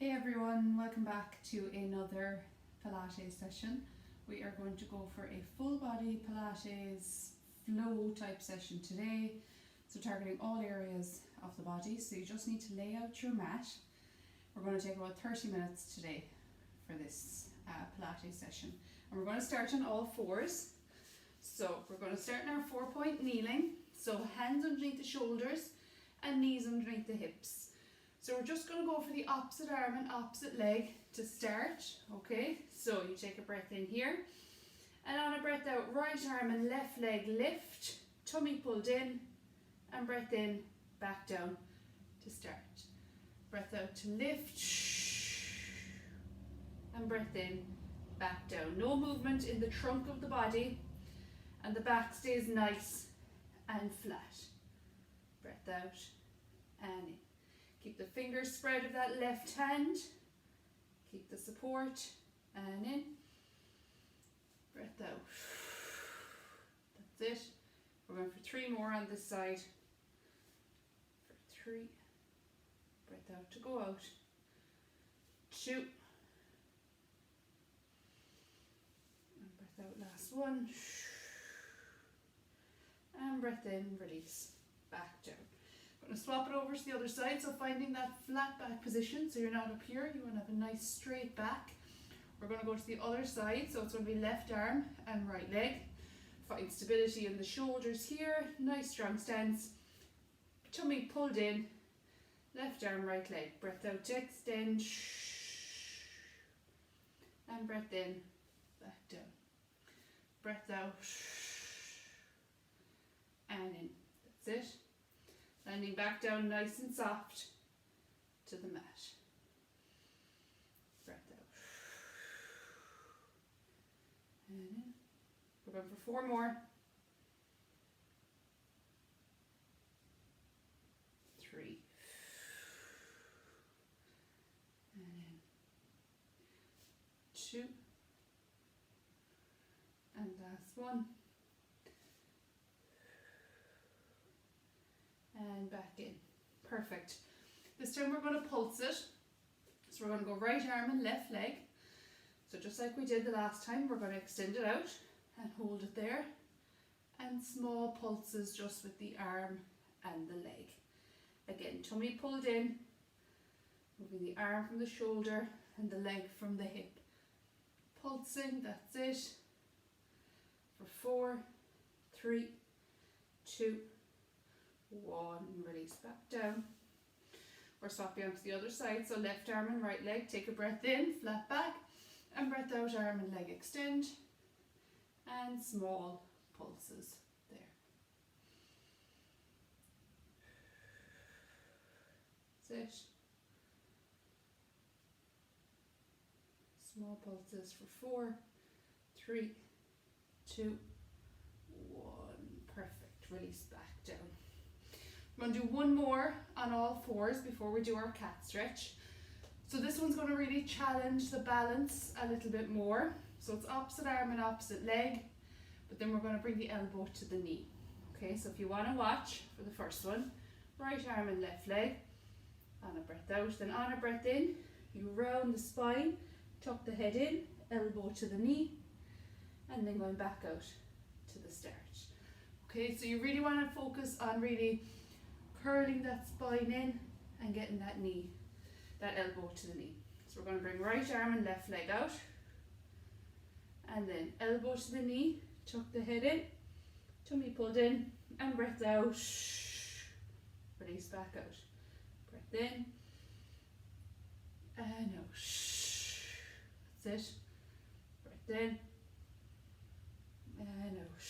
Hey everyone, welcome back to another Pilates session. We are going to go for a full body Pilates flow type session today. So targeting all areas of the body. So you just need to lay out your mat. We're going to take about 30 minutes today for this Pilates session. And we're going to start on all fours. So we're going to start in our 4-point kneeling. So hands underneath the shoulders and knees underneath the hips. So we're just going to go for the opposite arm and opposite leg to start, okay? So you take a breath in here, and on a breath out, right arm and left leg lift, tummy pulled in, and breath in, back down to start. Breath out to lift, and breath in, back down. No movement in the trunk of the body, and the back stays nice and flat. Breath out, and in. Keep the fingers spread of that left hand. Keep the support and in. Breath out. That's it. We're going for 3 more on this side. For 3. Breath out to go out. 2. And breath out, last one. And breath in, release. Back down. Going to swap it over to the other side, so finding that flat back position, so you're not up here, you want to have a nice straight back. We're going to go to the other side, so it's going to be left arm and right leg. Find stability in the shoulders here, nice strong stance. Tummy pulled in, left arm, right leg. Breath out to extend, and breath in, back down. Breath out, and in. That's it. Landing back down nice and soft to the mat. Breath out. And in. We're going for 4 more. 3. And in. 2. And last one. And back in. Perfect. This time we're going to pulse it. So we're going to go right arm and left leg. So just like we did the last time, we're going to extend it out and hold it there. And small pulses just with the arm and the leg. Again, tummy pulled in, moving the arm from the shoulder and the leg from the hip. Pulsing, that's it. For 4, 3, 2, 1, release back down. We're swapping onto the other side, so left arm and right leg. Take a breath in, flat back, and breath out, arm and leg extend, and small pulses there. That's it. Small pulses for 4, 3, 2, 1. Perfect. Release back down. We're going to do 1 more on all fours before we do our cat stretch. So this one's going to really challenge the balance a little bit more. So it's opposite arm and opposite leg, but then we're going to bring the elbow to the knee. Okay, so if you want to watch for the first one, right arm and left leg, on a breath out, then on a breath in, you round the spine, tuck the head in, elbow to the knee, and then going back out to the start. Okay, so you really want to focus on really curling that spine in and getting that knee, that elbow to the knee. So we're going to bring right arm and left leg out, and then elbow to the knee, tuck the head in, tummy pulled in, and breath out, release back out. Breath in, and out. That's it. Breath in, and out.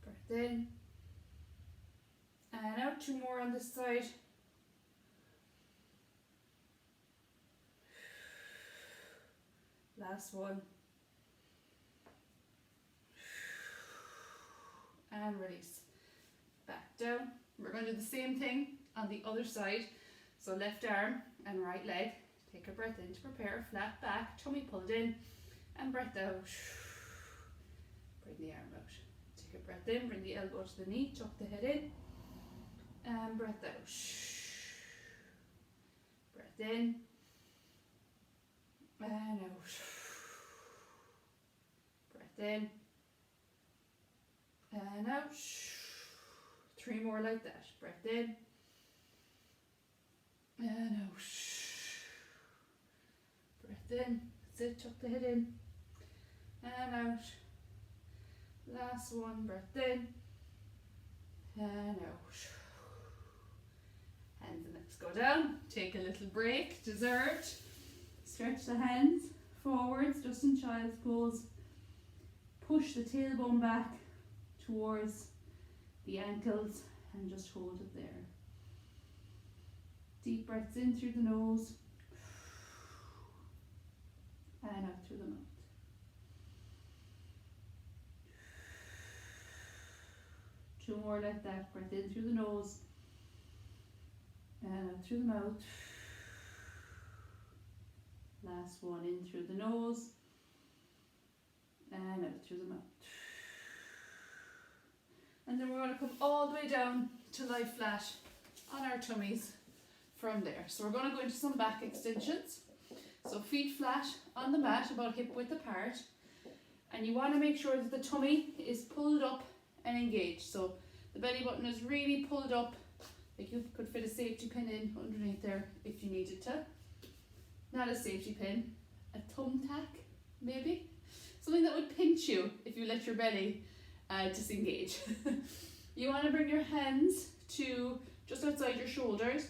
Breath in, and out. 2 more on this side. Last one. And release. Back down. We're going to do the same thing on the other side. So left arm and right leg. Take a breath in to prepare. Flat back, tummy pulled in, and breath out. Bring the arm out. Take a breath in, bring the elbow to the knee, tuck the head in, and breath out. breath in and out. Breath in and out. 3 more like that. Breath in and out. Breath in. That's it. Tuck the head in and out. Last one. Breath in and out. Hands and legs go down. Take a little break. Deserved. Stretch the hands forwards, just in child's pose. Push the tailbone back towards the ankles and just hold it there. Deep breaths in through the nose and out through the mouth. Two more like that. Breath in through the nose and out through the mouth. Last one, in through the nose and out through the mouth. And then we're going to come all the way down to lie flat on our tummies from there. So we're going to go into some back extensions. So feet flat on the mat, about hip width apart. And you want to make sure that the tummy is pulled up and engaged. So the belly button is really pulled up, like you could fit a safety pin in underneath there if you needed to. Not a safety pin, a thumbtack maybe. Something that would pinch you if you let your belly disengage. You want to bring your hands to just outside your shoulders,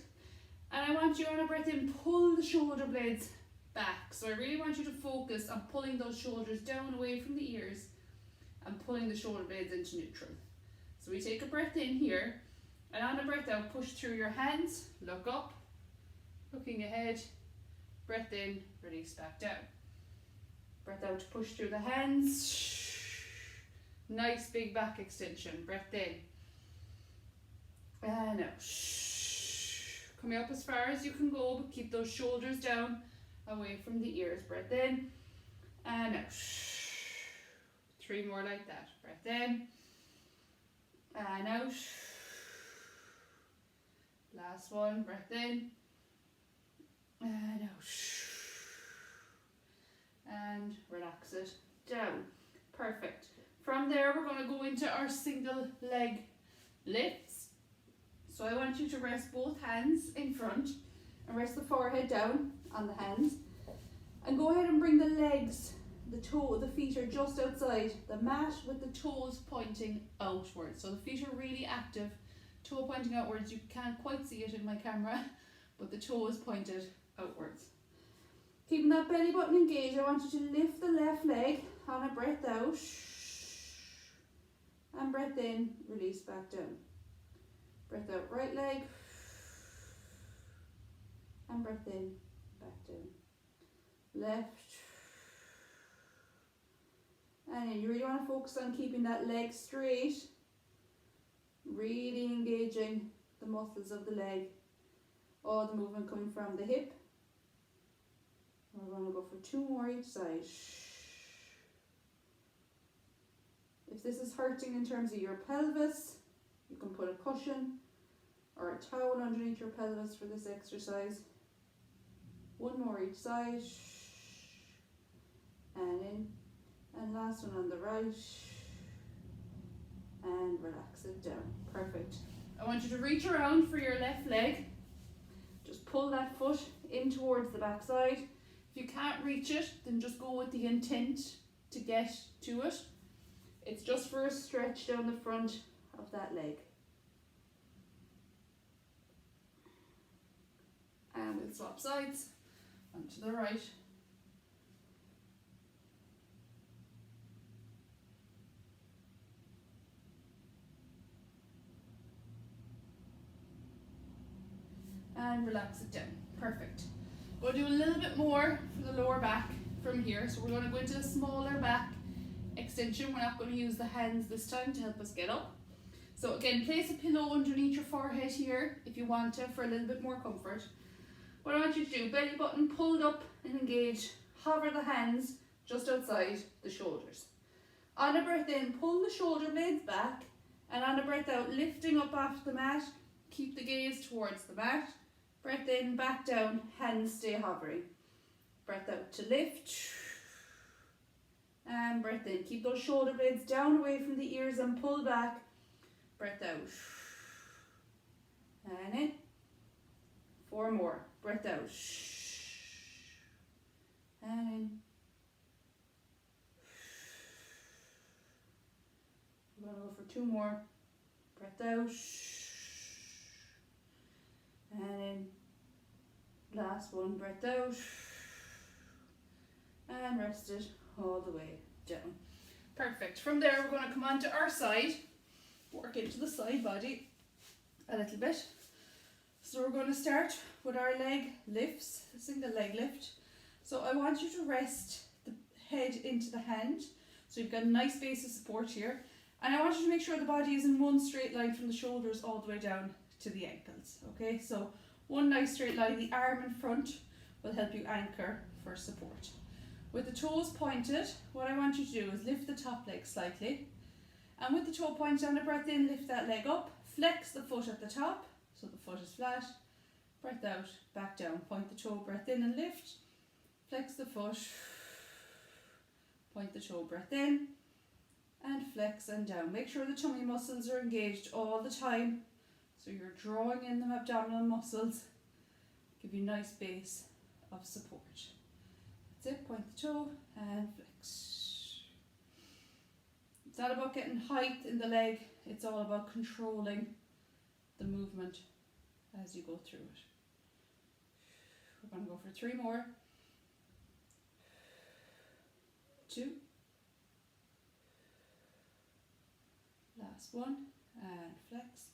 and I want you on a breath in, pull the shoulder blades back. So I really want you to focus on pulling those shoulders down away from the ears and pulling the shoulder blades into neutral. So we take a breath in here, and on a breath out, push through your hands, look up, looking ahead, breath in, release back down. Breath out to push through the hands. Nice big back extension. Breath in and out. Coming up as far as you can go, but keep those shoulders down away from the ears. Breath in and out. 3 more like that. Breath in and out. Last one. Breath in and out. And relax it down. Perfect. From there, we're going to go into our single leg lifts. So I want you to rest both hands in front and rest the forehead down on the hands. And go ahead and bring the legs, the feet are just outside the mat with the toes pointing outwards. So the feet are really active, toe pointing outwards. You can't quite see it in my camera, but the toe is pointed outwards. Keeping that belly button engaged, I want you to lift the left leg on a breath out. And breath in, release back down. Breath out, right leg. And breath in, back down. Left. And then you really want to focus on keeping that leg straight. Really engaging the muscles of the leg. All the movement coming from the hip. We're going to go for 2 more each side. If this is hurting in terms of your pelvis, you can put a cushion or a towel underneath your pelvis for this exercise. 1 more each side. And in. And last one on the right. And relax it down. Perfect. I want you to reach around for your left leg. Just pull that foot in towards the back side. If you can't reach it, then just go with the intent to get to it. It's just for a stretch down the front of that leg. And we'll swap sides onto the right. And relax it down. Perfect. We'll do a little bit more for the lower back from here. So we're going to go into a smaller back extension. We're not going to use the hands this time to help us get up. So again, place a pillow underneath your forehead here if you want to for a little bit more comfort. What I want you to do, belly button pulled up and engaged. Hover the hands just outside the shoulders. On a breath in, pull the shoulder blades back, and on a breath out, lifting up off the mat. Keep the gaze towards the mat. Breath in, back down, hands stay hovering. Breath out to lift. And breath in. Keep those shoulder blades down away from the ears and pull back. Breath out. And in. 4 more. Breath out. And in. We're going to go for 2 more. Breath out. And in. Last one. Breath out. And rest it all the way down. Perfect. From there we're going to come on to our side. Work into the side body a little bit. So we're going to start with our leg lifts, single leg lift. So I want you to rest the head into the hand. So you've got a nice base of support here. And I want you to make sure the body is in one straight line from the shoulders all the way down to the ankles. Okay, so one nice straight line. The arm in front will help you anchor for support. With the toes pointed, what I want you to do is lift the top leg slightly. And with the toe pointed on a breath in, lift that leg up. Flex the foot at the top, so the foot is flat. Breath out, back down. Point the toe, breath in and lift. Flex the foot. Point the toe, breath in. And flex and down. Make sure the tummy muscles are engaged all the time. So you're drawing in the abdominal muscles. Give you a nice base of support. That's it. Point the toe and flex. It's not about getting height in the leg. It's all about controlling the movement as you go through it. We're going to go for 3 more. 2. Last one. And flex.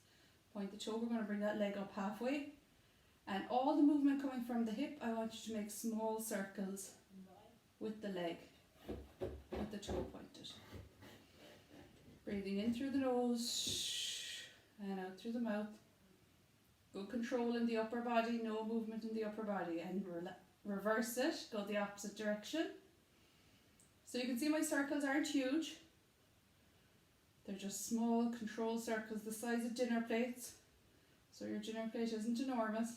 Point the toe. We're going to bring that leg up halfway. And all the movement coming from the hip, I want you to make small circles with the leg, with the toe pointed. Breathing in through the nose and out through the mouth. Good control in the upper body, no movement in the upper body. And reverse it, go the opposite direction. So you can see my circles aren't huge. They're just small control circles the size of dinner plates. So your dinner plate isn't enormous.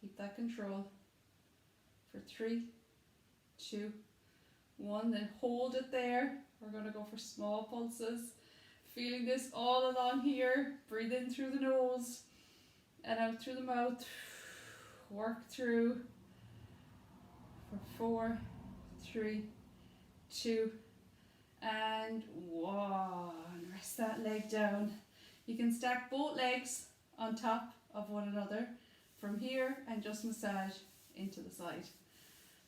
Keep that control for 3, 2, 1, then hold it there. We're going to go for small pulses. Feeling this all along here. Breathe in through the nose and out through the mouth. Work through for 4, 3, 2, and 1. Rest that leg down. You can stack both legs on top of one another from here and just massage into the side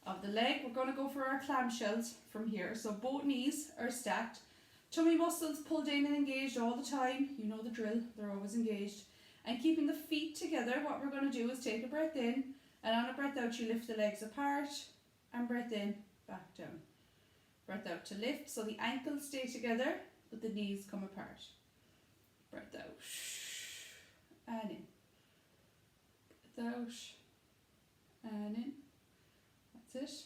of the leg. We're going to go for our clamshells from here. So both knees are stacked. Tummy muscles pulled in and engaged all the time. You know the drill, they're always engaged. And keeping the feet together, what we're going to do is take a breath in, and on a breath out you lift the legs apart, and breath in, back down. Breath out to lift, so the ankles stay together, but the knees come apart. Breath out, and in. Breath out, and in. That's it.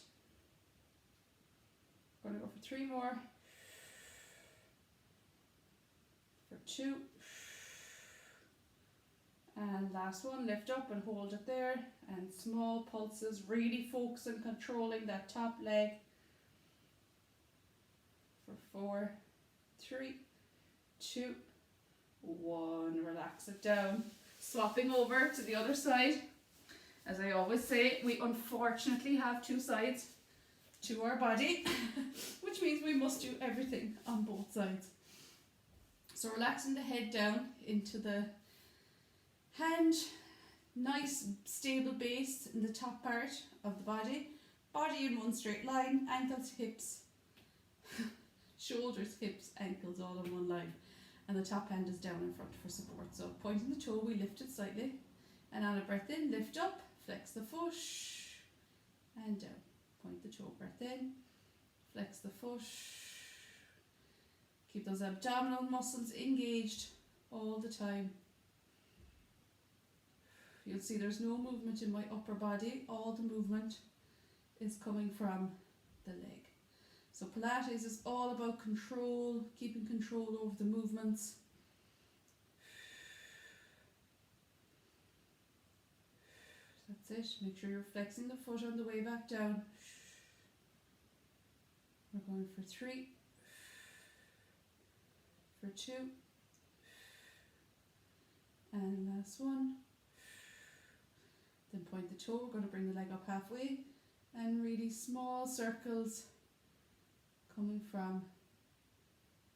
Going to go for 3 more. For 2. And last one, lift up and hold it there. And small pulses, really focus on controlling that top leg. For 4, 3, 2, 1. Relax it down. Swapping over to the other side. As I always say, we unfortunately have 2 sides to our body, which means we must do everything on both sides. So relaxing the head down into the hand, nice stable base in the top part of the body. Body in one straight line, ankles, hips, shoulders, hips, ankles all in one line. And the top hand is down in front for support. So pointing the toe, we lift it slightly. And on a breath in, lift up, flex the foot, and down. Point the toe, breath in, flex the foot. Keep those abdominal muscles engaged all the time. You'll see there's no movement in my upper body. All the movement is coming from the leg. So Pilates is all about control, keeping control over the movements. That's it. Make sure you're flexing the foot on the way back down. We're going for 3, for 2, and last one. Then point the toe. We're going to bring the leg up halfway and really small circles coming from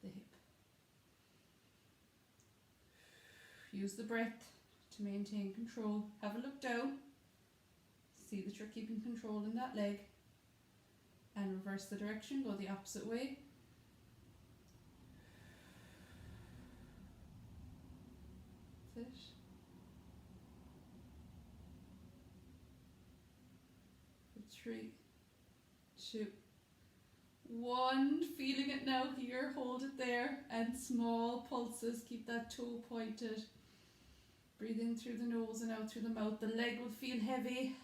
the hip. Use the breath to maintain control. Have a look down. See that you're keeping control in that leg. And reverse the direction, go the opposite way. That's it. For 3, 2, 1. Feeling it now here, hold it there, and small pulses, keep that toe pointed. Breathe in through the nose and out through the mouth. The leg will feel heavy.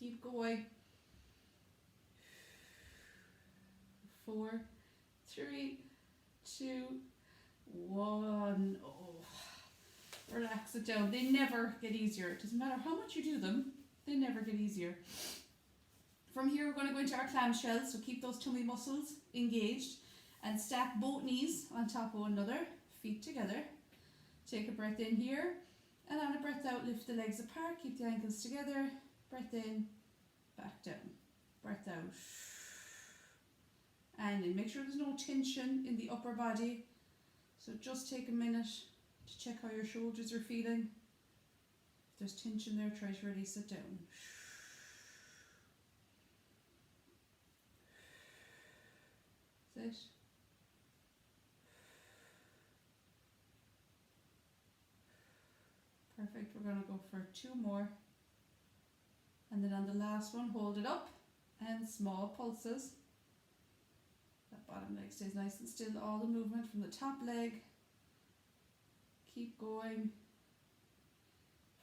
Keep going. 4, 3, 2, 1. Oh, relax it down. They never get easier. It doesn't matter how much you do them, they never get easier. From here, we're going to go into our clamshells, so keep those tummy muscles engaged and stack both knees on top of one another, feet together. Take a breath in here, and on a breath out, lift the legs apart, keep the ankles together. Breath in, back down. Breath out. And then make sure there's no tension in the upper body. So just take a minute to check how your shoulders are feeling. If there's tension there, try to release it down. That's it. Perfect. We're going to go for 2 more. And then on the last one, hold it up and small pulses. That bottom leg stays nice and still. All the movement from the top leg. Keep going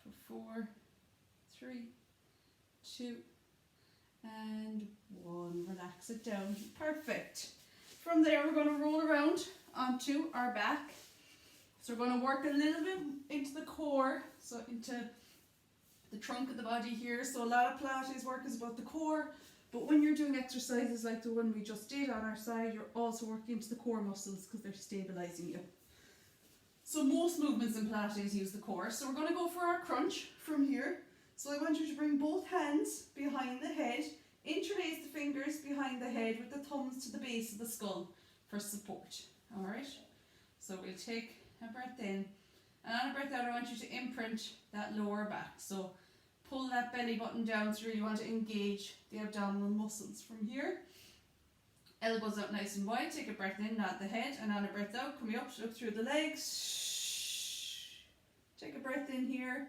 for 4, 3, 2, and 1. Relax it down. Perfect. From there, we're going to roll around onto our back. So we're going to work a little bit into the core, so into the trunk of the body here. So a lot of Pilates work is about the core, but when you're doing exercises like the one we just did on our side, you're also working into the core muscles because they're stabilizing you. So most movements in Pilates use the core. So we're going to go for our crunch from here. So I want you to bring both hands behind the head, interlace the fingers behind the head with the thumbs to the base of the skull for support. Alright, so we'll take a breath in, and on a breath out I want you to imprint that lower back. So pull that belly button down, so you really want to engage the abdominal muscles from here. Elbows out nice and wide, take a breath in, nod the head, and on a breath out, coming up, look through the legs. Take a breath in here,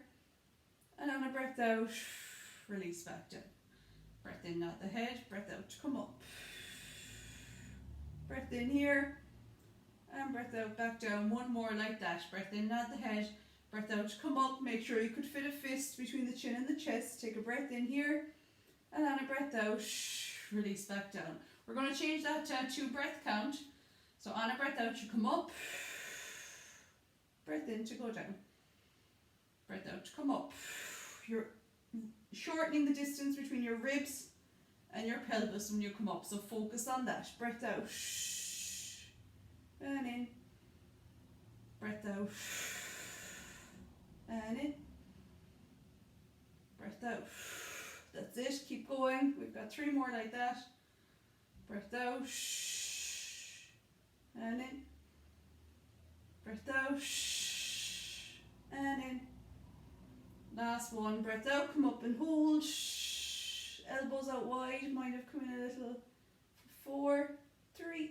and on a breath out, release back down. Breath in, nod the head, breath out, come up. Breath in here, and breath out, back down. 1 more like that. Breath in, nod the head, breath out, come up. Make sure you could fit a fist between the chin and the chest. Take a breath in here, and on a breath out, release back down. We're going to change that to 2 breath count. So on a breath out, you come up. Breath in to go down. Breath out to come up. You're shortening the distance between your ribs and your pelvis when you come up. So focus on that. Breath out. And in. Breath out. And in. Breath out. That's it. Keep going. We've got 3 more like that. Breath out. And in. Breath out. And in. Last one. Breath out. Come up and hold. Elbows out wide. Might have come in a little. 4, 3,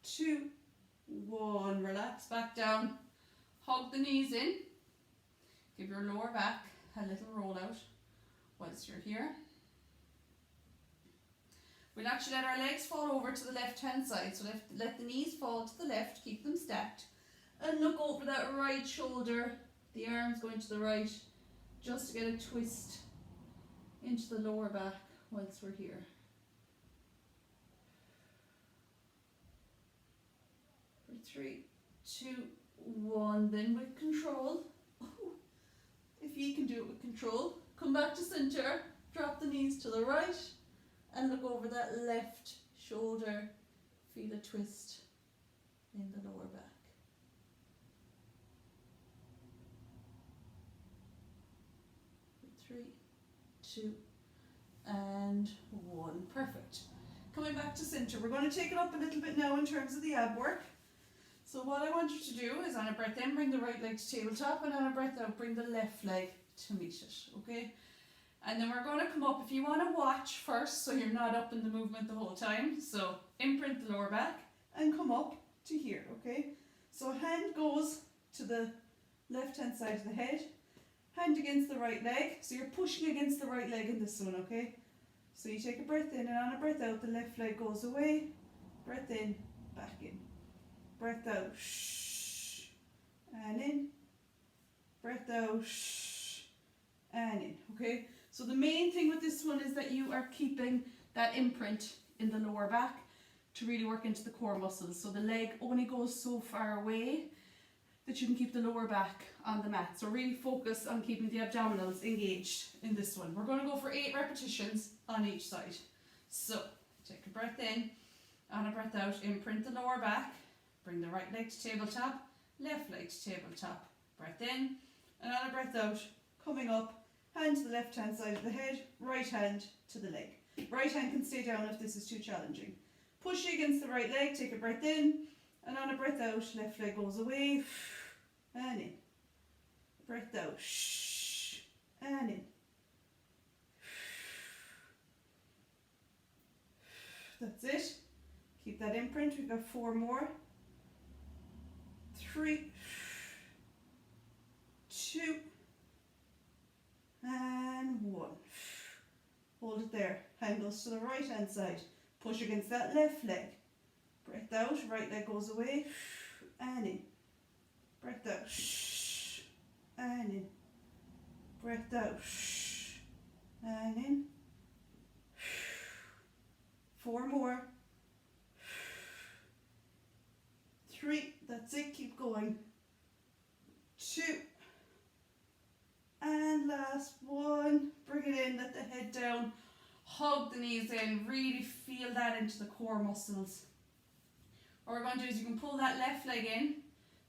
2, 1. Relax back down. Hug the knees in. Give your lower back a little roll out whilst you're here. We'll actually let our legs fall over to the left hand side. So let the knees fall to the left, keep them stacked. And look over that right shoulder, the arms going to the right, just to get a twist into the lower back whilst we're here. For 3, 2, 1. Then with control, if you can do it with control, Come back to center, drop the knees to the right and look over that left shoulder. Feel a twist in the lower back. 3, 2, and 1. Perfect. Coming back to center, we're going to take it up a little bit now in terms of the ab work. So what I want you to do is on a breath in, bring the right leg to tabletop, and on a breath out, bring the left leg to meet it, okay? And then we're going to come up, if you want to watch first, so you're not up in the movement the whole time. So imprint the lower back and come up to here, okay? So hand goes to the left hand side of the head, hand against the right leg. So you're pushing against the right leg in this one, okay? So you take a breath in, and on a breath out, the left leg goes away. Breath in, back in. Breath out, shh, and in. Breath out, shh, and in, okay? So the main thing with this one is that you are keeping that imprint in the lower back to really work into the core muscles. So the leg only goes so far away that you can keep the lower back on the mat. So really focus on keeping the abdominals engaged in this one. We're going to go for 8 repetitions on each side. So take a breath in, on a breath out, imprint the lower back, bring the right leg to tabletop, left leg to tabletop, breath in, and on a breath out, coming up, hand to the left hand side of the head, right hand to the leg. Right hand can stay down if this is too challenging. Push against the right leg, take a breath in, and on a breath out, left leg goes away, and in. Breath out, shh, and in. That's it. Keep that imprint. We've got 4 more. 3, 2, and 1. Hold it there. Hand goes to the right hand side. Push against that left leg. Breath out, right leg goes away, and in. Breath out, shh, and in. Breath out, shh, and in. 4 more. 3, that's it, keep going. 2, and last 1. Bring it in, let the head down. Hug the knees in, really feel that into the core muscles. What we're going to do is you can pull that left leg in,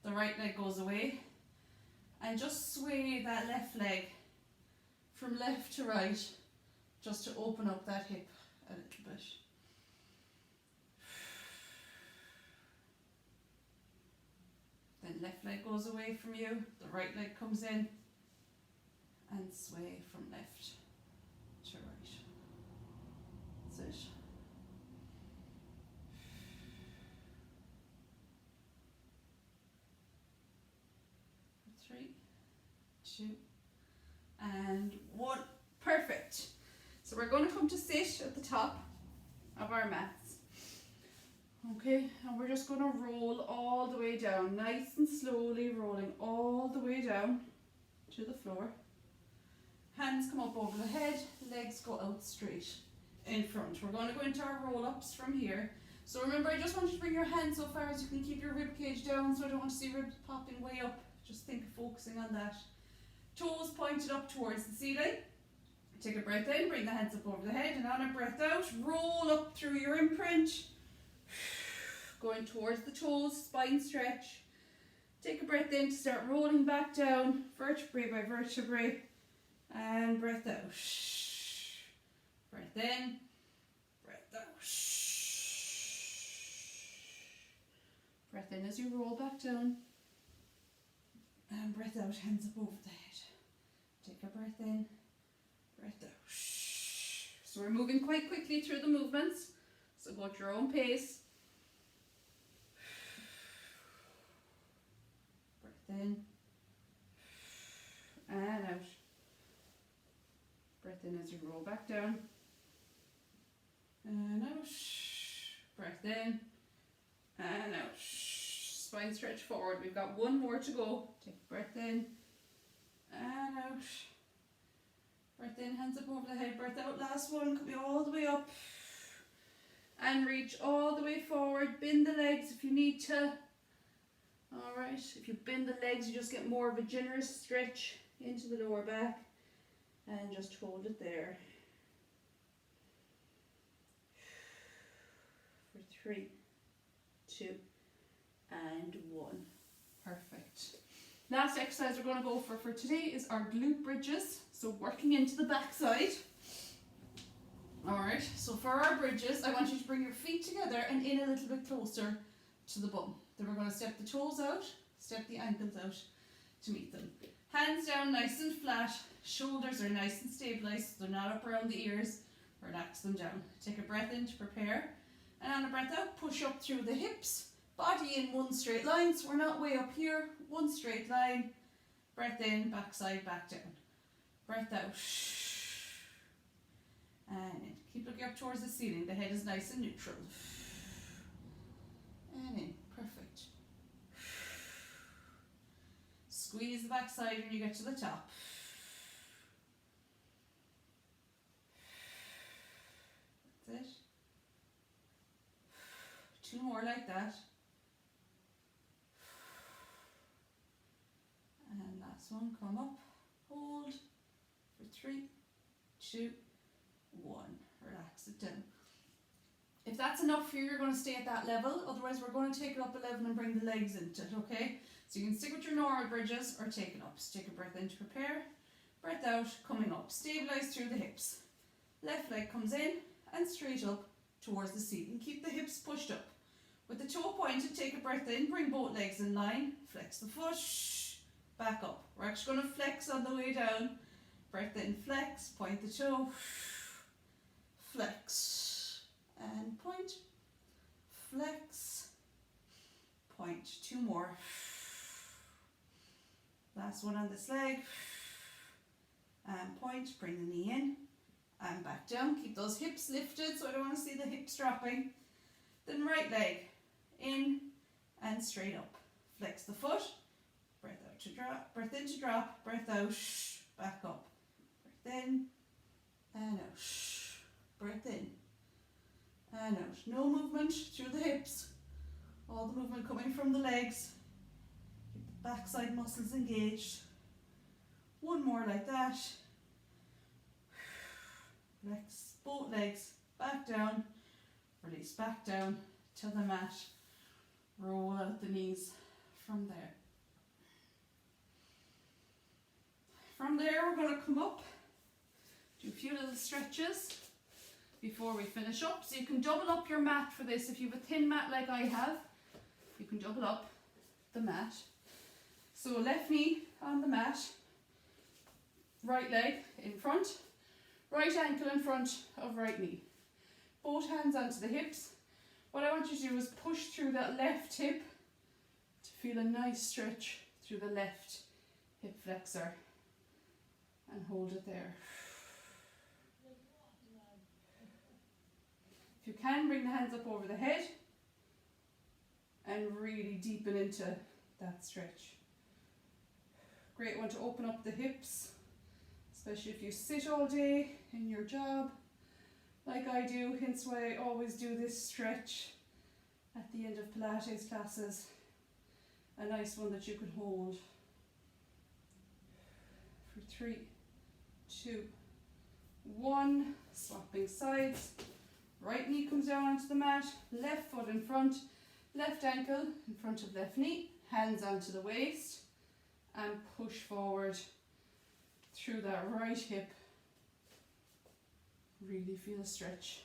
the right leg goes away, and just sway that left leg from left to right, just to open up that hip a little bit. Then left leg goes away from you, the right leg comes in, and sway from left to right. That's it. 3, 2, and 1. Perfect. So we're going to come to sit at the top of our mats. Okay, and we're just going to roll all the way down, nice and slowly rolling all the way down to the floor. Hands come up over the head, legs go out straight in front. We're going to go into our roll-ups from here. So remember, I just want you to bring your hands so far as you can keep your rib cage down, so I don't want to see ribs popping way up. Just think of focusing on that. Toes pointed up towards the ceiling. Take a breath in, bring the hands up over the head, and on a breath out, roll up through your imprint. Going towards the toes, spine stretch. Take a breath in to start rolling back down, vertebrae by vertebrae, and breath out. Breath in, breath out. Breath in as you roll back down, and breath out, hands up over the head. Take a breath in, breath out. So we're moving quite quickly through the movements, so go at your own pace. Breath in and out. Breath in as you roll back down and out. Breath in and out. Spine stretch forward. We've got 1 more to go. Take a breath in and out. Breath in, hands up over the head. Breath out, last one. Come all the way up and reach all the way forward. Bend the legs if you need to. Alright, if you bend the legs, you just get more of a generous stretch into the lower back. And just hold it there. For 3, 2, and 1. Perfect. Last exercise we're going to go for today is our glute bridges. So working into the back side. Alright, so for our bridges, I want you to bring your feet together and in a little bit closer to the bum. Then we're going to step the toes out, step the ankles out to meet them. Hands down nice and flat, shoulders are nice and stabilised, so they're not up around the ears. Relax them down. Take a breath in to prepare. And on a breath out, push up through the hips. Body in one straight line, so we're not way up here. One straight line. Breath in, backside, back down. Breath out. And in. Keep looking up towards the ceiling. The head is nice and neutral. And in. Perfect. Squeeze the backside when you get to the top. That's it. 2 more like that. And last one, come up, hold for 3, 2, 1. Relax it down. If that's enough for you, you're going to stay at that level. Otherwise, we're going to take it up a level and bring the legs into it, okay? So you can stick with your normal bridges or take it up. So take a breath in to prepare. Breath out, coming up. Stabilize through the hips. Left leg comes in and straight up towards the ceiling. Keep the hips pushed up. With the toe pointed, take a breath in, bring both legs in line, flex the foot, back up. We're actually going to flex on the way down. Breath in, flex, point the toe, flex, and point, flex, point. 2 more. Last one on this leg, and point, bring the knee in, and back down. Keep those hips lifted, so I don't want to see the hips dropping. Then right leg, in and straight up. Flex the foot, breath out to drop, breath in to drop, breath out, back up. Breath in and out. Breath in and out. No movement through the hips. All the movement coming from the legs. Keep the backside muscles engaged. 1 more like that. Flex both legs back down. Release back down to the mat. Roll out the knees from there. From there, we're going to come up, do a few little stretches before we finish up. So you can double up your mat for this. If you have a thin mat like I have, you can double up the mat. So left knee on the mat, right leg in front, right ankle in front of right knee. Both hands onto the hips. What I want you to do is push through that left hip to feel a nice stretch through the left hip flexor and hold it there. If you can, bring the hands up over the head and really deepen into that stretch. Great one to open up the hips, especially if you sit all day in your job like I do, hence why I always do this stretch at the end of Pilates classes. A nice one that you can hold for 3, 2, 1. Swapping sides. Right knee comes down onto the mat, left foot in front, left ankle in front of left knee, hands onto the waist, and push forward through that right hip. Really feel a stretch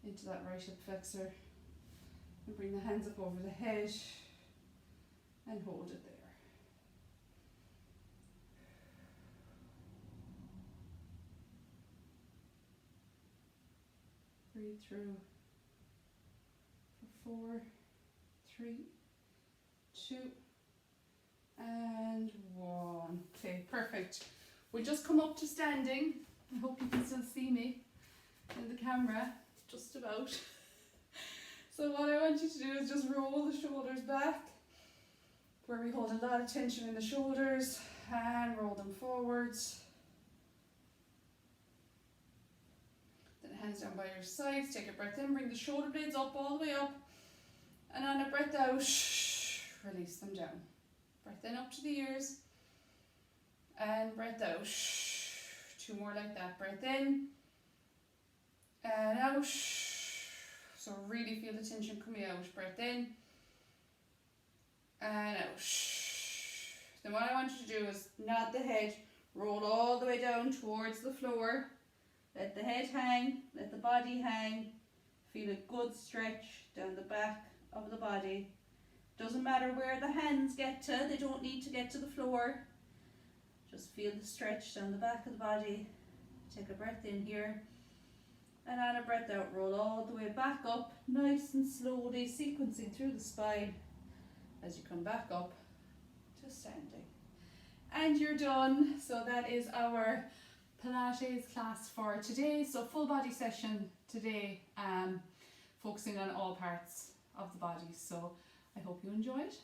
into that right hip flexor. And bring the hands up over the head and hold it there. Breathe through for 4, 3, 2, and 1. Okay, perfect. We'll just come up to standing. I hope you can still see me in the camera, just about. So what I want you to do is just roll the shoulders back, where we hold a lot of tension in the shoulders, and roll them forwards. Then hands down by your sides, take a breath in, bring the shoulder blades up, all the way up, and on a breath out, release them down. Breath in up to the ears, and breath out. 2 2 more like that. Breath in and out. So really feel the tension coming out. Breath in and out. Then what I want you to do is nod the head, roll all the way down towards the floor. Let the head hang, let the body hang. Feel a good stretch down the back of the body. Doesn't matter where the hands get to, they don't need to get to the floor. Just feel the stretch down the back of the body. Take a breath in here. And on a breath out, roll all the way back up, nice and slowly, sequencing through the spine as you come back up to standing. And you're done. So that is our Pilates class for today. So full body session today, focusing on all parts of the body. So I hope you enjoyed.